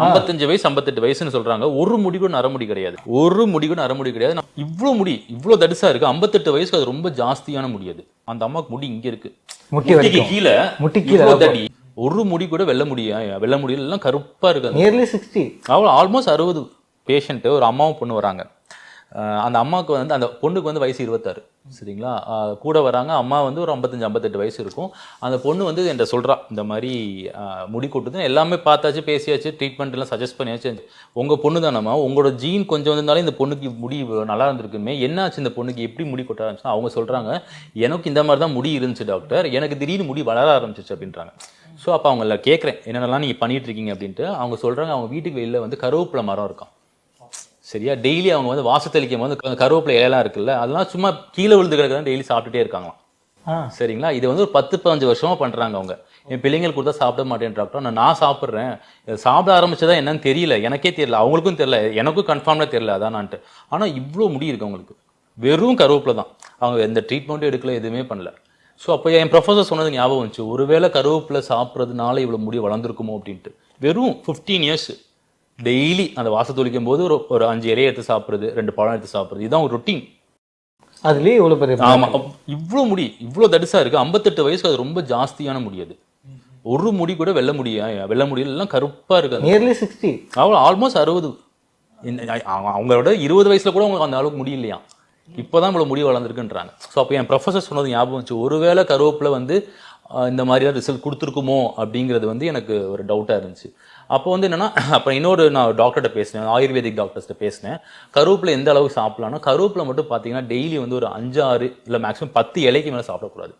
55 வயசு 58 வயசுன்னு சொல்றாங்க. ஒரு முடி கூட நரமுடி கிடையாது. ஒரு முடி கூட நரமுடி கிடையாது. இவ்வளவு முடி இவ்வளவு தடிசா இருக்கு. 58 வயசுக்கு அது ரொம்ப ஜாஸ்தியான முடி அது. அந்த அம்மாக்கு முடி இங்க இருக்கு, முட்டிக்கு கீழே, இவ்வளவு தடி. ஒரு முடி கூட வெள்ள முடியா, வெள்ள முடியல எல்லாம் கருப்பா இருக்கு. நியர்லி 60. அவ்வளோ ஆல்மோஸ்ட் 60 பேஷண்ட். ஒரு அம்மாவும் பொண்ணு வராங்க. அந்த அம்மாவுக்கு வந்து அந்த பொண்ணுக்கு வந்து வயசு 26, சரிங்களா. கூட வராங்க. அம்மா வந்து ஒரு 55-58 வயசு இருக்கும். அந்த பொண்ணு வந்து என்கிட்ட சொல்கிறா, இந்த மாதிரி முடி கொட்டுது, எல்லாமே பார்த்தாச்சு, பேசியாச்சு, ட்ரீட்மெண்ட் எல்லாம் சஜஸ்ட் பண்ணியாச்சு. உங்கள் பொண்ணு தானம்மா, உங்களோட ஜீன் கொஞ்சம் வந்திருந்தாலும் இந்த பொண்ணுக்கு முடி நல்லா இருந்திருக்குமே, என்னாச்சு இந்த பொண்ணுக்கு எப்படி முடி கொட்ட ஆரம்பிச்சுன்னா அவங்க சொல்கிறாங்க, எனக்கு இந்த மாதிரி தான் முடி இருந்துச்சு டாக்டர், எனக்கு திடீர்னு முடி வளர ஆரம்பிச்சிச்சு அப்படின்றாங்க. ஸோ அப்போ அவங்கள கேட்குறேன் என்னென்னலாம் நீங்கள் பண்ணிட்டு இருக்கீங்க அப்படின்ட்டு. அவங்க சொல்கிறாங்க அவங்க வீட்டுக்கு வெளியில் வந்து கருவேப்பிலை மரம் இருக்கான், சரியா. டெய்லி அவங்க வந்து வாசத்தளிக்கும் போது கருவேப்பிலை இலையெல்லாம் இருக்குல்ல, அதெல்லாம் சும்மா கீழே விழுந்து கிடக்குதான் டெய்லி சாப்பிட்டுட்டே இருக்காங்களாம், சரிங்களா. இது வந்து ஒரு 10-15 வருஷமா பண்றாங்க அவங்க. என் பிள்ளைங்களுக்கு கொடுத்தா சாப்பிட மாட்டேன் டாக்டர், நான் சாப்பிட்றேன், சாப்பிட ஆரம்பிச்சதா என்னன்னு தெரியல, எனக்கே தெரியல, அவங்களுக்கும் தெரியல, எனக்கும் கன்ஃபார்ம்ல தெரியல அதானான்ட்டு. ஆனா இவ்வளோ முடி இருக்கு அவங்களுக்கு, வெறும் கருவேப்பிலை தான், அவங்க எந்த ட்ரீட்மெண்ட்டும் எடுக்கல, எதுவுமே பண்ணல. ஸோ அப்போ என் ப்ரொஃபஸர் சொன்னது ஞாபகம் வந்துச்சு, ஒருவேளை கருவேப்பிலை சாப்பிட்றதுனால இவ்வளோ முடி வளர்ந்துருக்குமோ அப்படின்ட்டு. வெறும் 15 இயர்ஸ் டெய்லி அந்த வாசல் தொளிக்கும் போது ஒரு 5 இலையை எடுத்து சாப்பிட்றது, 2 பழம் எடுத்து சாப்பிட்றது, இதுதான் ஒரு ரொட்டீன். அதுலேயே இவ்வளோ பெரிய, ஆமாம், இவ்வளோ முடி இவ்வளோ தடிசா இருக்கு. 58 வயசுக்கு அது ரொம்ப ஜாஸ்தியான முடி அது. ஒரு முடி கூட வெள்ள முடியா, வெள்ள முடியல எல்லாம் கருப்பா இருக்கு. நியர்லி 60. அவ்வளோ ஆல்மோஸ்ட் 60. அவங்களோட 20 வயசுல கூட அவங்க அந்த அளவுக்கு முடி இல்லையா, இப்போதான் இவ்வளோ முடி வளர்ந்துருக்குன்றாங்க. ஸோ அப்போ என் ப்ரொஃபஸர் சொன்னது ஞாபகம் வந்துச்சு, ஒருவேளை கருவேப்பிலை வந்து இந்த மாதிரிலாம் ரிசல்ட் கொடுத்துருக்குமோ அப்படிங்கிறது வந்து எனக்கு ஒரு டவுட்டாக இருந்துச்சு. அப்போ வந்து என்னன்னா, அப்போ இன்னொரு நான் டாக்டர்கிட்ட பேசினேன், ஆயுர்வேதிக் டாக்டர்ஸ்கிட்ட பேசினேன். கருவேப்பிலை எந்த அளவுக்கு சாப்பிடலாம்னா, கருவேப்பிலை மட்டும் பார்த்தீங்கன்னா டெய்லி வந்து ஒரு 5-6 இல்லை மேக்ஸிமம் 10 இலைக்கு மேலே சாப்பிடக்கூடாது.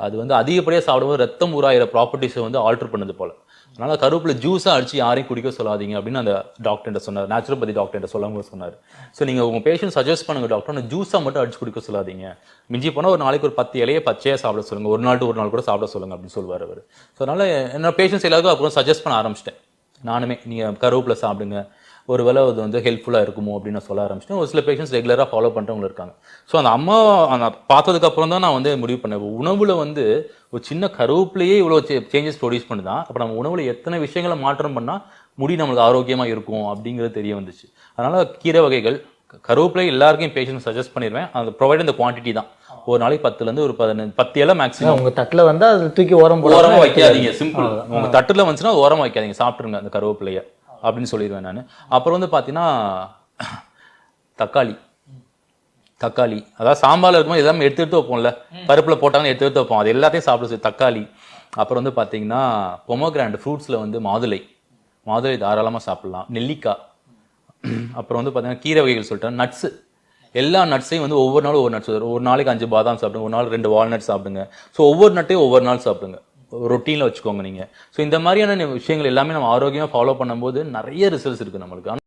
அது வந்து அதிகப்படியாக சாப்பிடும்போது ரத்தம் ஊறாயிர ப்ராப்பர்ட்டிஸை வந்து ஆல்டர் பண்ணுது போல. அதனால கருவேப்பிலை ஜூஸாக அடிச்சு யாரையும் குடிக்க சொல்லாதீங்க அப்படின்னு அந்த டாக்டர்கிட்ட சொன்னார், நேச்சுரோபதி டாக்டர்கிட்ட சொல்லும்போது சொன்னார். ஸோ நீங்கள் உங்கள் பேஷண்ட் சஜஸ்ட் பண்ணுங்க டாக்டர், ஆனால் ஜூஸாக மட்டும் அடிச்சு குடிக்க சொல்லாதீங்க, மிஞ்சி போனால் ஒரு நாளைக்கு ஒரு 10 இலையை பச்சையாக சாப்பிட சொல்லுங்கள், ஒரு நாள் to ஒரு நாள் கூட சாப்பிட சொல்லுங்கள் அப்படின்னு சொல்லுவார் அவர். ஸோ அதனால் என்னோட பேஷண்ட்ஸ் எல்லாருக்கும் அப்புறம் சஜஸ்ட் பண்ண ஆரம்பிச்சிட்டேன் நானுமே, நீங்கள் கருவேப்பிலை சாப்பிடுங்க, ஒரு வேளை அது வந்து ஹெல்ப்ஃபுல்லாக இருக்குமோ அப்படின்னு நான் சொல்ல ஆரம்பிச்சிட்டேன். ஒரு சில பேஷண்ட்ஸ் ரெகுலராக ஃபாலோ பண்ணுறவங்க இருக்காங்க. ஸோ அந்த அம்மா நான் பார்த்ததுக்கப்புறம் தான் நான் வந்து முடிவு பண்ணேன், உணவில் வந்து ஒரு சின்ன கருவேப்பிலையே இவ்வளோ சேஞ்சஸ் ப்ரொடியூஸ் பண்ணுதான், அப்போ நம்ம உணவில் எத்தனை விஷயங்களை மாற்றம் பண்ணால் முடி நம்மளுக்கு ஆரோக்கியமாக இருக்கும் அப்படிங்கிறது தெரிய வந்துச்சு. அதனால் கீரை வகைகள், கருவேப்பிலை எல்லாருக்கும் பேஷண்ட் சஜஸ்ட் பண்ணிடுவேன், அந்த ப்ரொவைட் இந்த குவான்டிட்டி தான், ஒரு நாளைக்கு 10லேருந்து ஒரு 10 இலை மேக்ஸிமம். உங்கள் தட்டில் வந்து அது தூக்கி ஓரமாக வைக்காதீங்க, சிம்பிள். உங்கள் தட்டில் வந்துச்சுன்னா ஓரமாக வைக்காதீங்க, சாப்பிட்ருங்க அந்த கருவேப்பிலையை அப்படின்னு சொல்லிடுவேன் நான். அப்புறம் வந்து பார்த்தீங்கன்னா தக்காளி, அதாவது சாம்பாரில் இருக்கும்போது எல்லாமே எடுத்து வைப்போம்ல, பருப்பில் போட்டாங்கன்னு எடுத்து வைப்போம், அது எல்லாத்தையும் சாப்பிடுச்சு தக்காளி. அப்புறம் வந்து பார்த்தீங்கன்னா பொமோகிரானட் ஃப்ரூட்ஸில் வந்து மாதுளை தாராளமாக சாப்பிட்லாம், நெல்லிக்காய். அப்புறம் வந்து பார்த்தீங்கன்னா கீரை வகைகள் சொல்லிட்டேன், நட்ஸு, எல்லா நட்ஸையும் வந்து ஒவ்வொரு நாளும் ஒவ்வொரு நட்ஸ், ஒரு நாளைக்கு 5 பாதாம் சாப்பிடுங்க, ஒரு நாள் 2 வால்நட் சாப்பிடுங்க. ஸோ ஒவ்வொரு நட்டையும் ஒவ்வொரு நாள் சாப்பிடுங்க, ரொட்டீனில் வச்சுக்கோங்க நீங்கள். ஸோ இந்த மாதிரியான விஷயங்கள் எல்லாமே நம்ம ஆரோக்கியமாக ஃபாலோ பண்ணும்போது நிறைய ரிசல்ட்ஸ் இருக்குது நம்மளுக்கு.